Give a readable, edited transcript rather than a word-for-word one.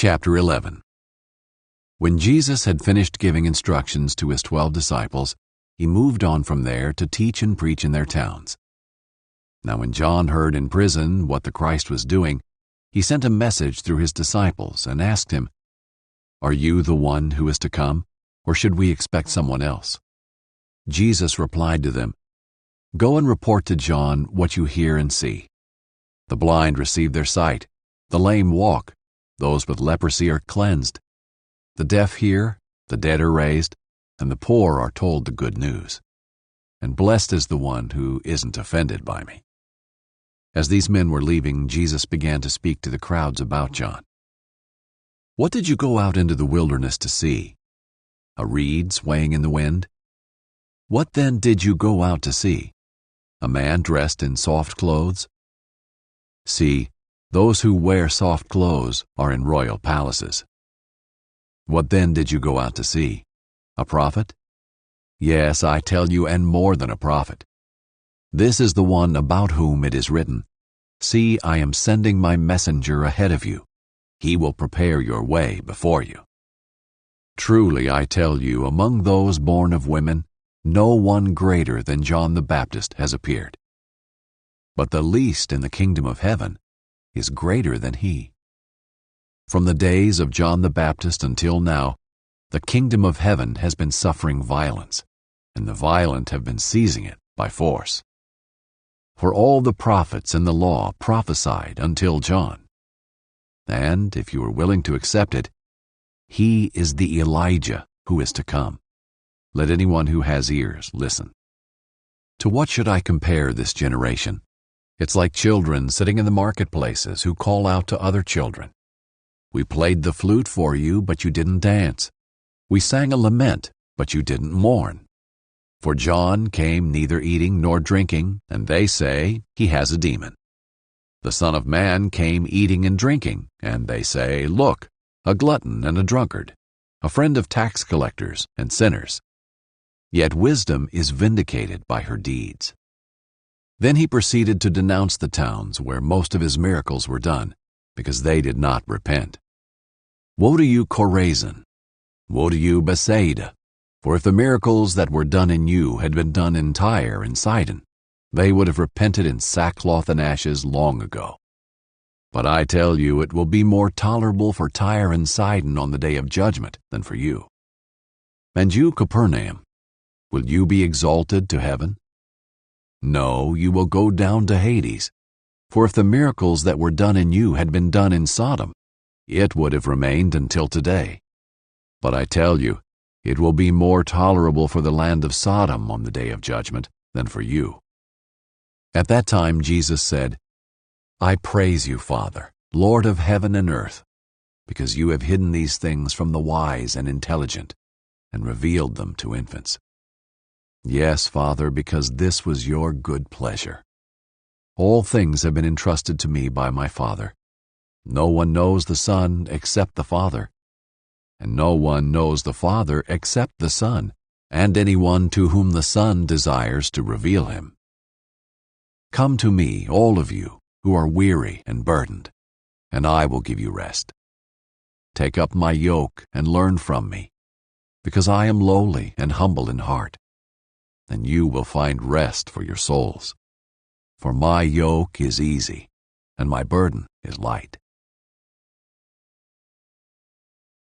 Chapter 11. When Jesus had finished giving instructions to his 12 disciples, he moved on from there to teach and preach in their towns. Now when John heard in prison what the Christ was doing, he sent a message through his disciples and asked him, "Are you the one who is to come, or should we expect someone else?" Jesus replied to them, "Go and report to John what you hear and see. The blind receive their sight, the lame walk, those with leprosy are cleansed, the deaf hear, the dead are raised, and the poor are told the good news. And blessed is the one who isn't offended by me." As these men were leaving, Jesus began to speak to the crowds about John. "What did you go out into the wilderness to see? A reed swaying in the wind? What then did you go out to see? A man dressed in soft clothes? See, those who wear soft clothes are in royal palaces. What then did you go out to see? A prophet? Yes, I tell you, and more than a prophet. This is the one about whom it is written, 'See, I am sending my messenger ahead of you. He will prepare your way before you.' Truly, I tell you, among those born of women, no one greater than John the Baptist has appeared. But the least in the kingdom of heaven is greater than he. From the days of John the Baptist until now, the kingdom of heaven has been suffering violence, and the violent have been seizing it by force. For all the prophets and the law prophesied until John. And, if you are willing to accept it, he is the Elijah who is to come. Let anyone who has ears listen. To what should I compare this generation? It's like children sitting in the marketplaces who call out to other children. 'We played the flute for you, but you didn't dance. We sang a lament, but you didn't mourn.' For John came neither eating nor drinking, and they say he has a demon. The Son of Man came eating and drinking, and they say, 'Look, a glutton and a drunkard, a friend of tax collectors and sinners.' Yet wisdom is vindicated by her deeds." Then he proceeded to denounce the towns where most of his miracles were done, because they did not repent. "Woe to you, Chorazin! Woe to you, Bethsaida! For if the miracles that were done in you had been done in Tyre and Sidon, they would have repented in sackcloth and ashes long ago. But I tell you, it will be more tolerable for Tyre and Sidon on the day of judgment than for you. And you, Capernaum, will you be exalted to heaven? No, you will go down to Hades. For if the miracles that were done in you had been done in Sodom, it would have remained until today. But I tell you, it will be more tolerable for the land of Sodom on the day of judgment than for you." At that time Jesus said, "I praise you, Father, Lord of heaven and earth, because you have hidden these things from the wise and intelligent and revealed them to infants. Yes, Father, because this was your good pleasure. All things have been entrusted to me by my Father. No one knows the Son except the Father, and no one knows the Father except the Son, and anyone to whom the Son desires to reveal him. Come to me, all of you who are weary and burdened, and I will give you rest. Take up my yoke and learn from me, because I am lowly and humble in heart, and you will find rest for your souls. For my yoke is easy, and my burden is light."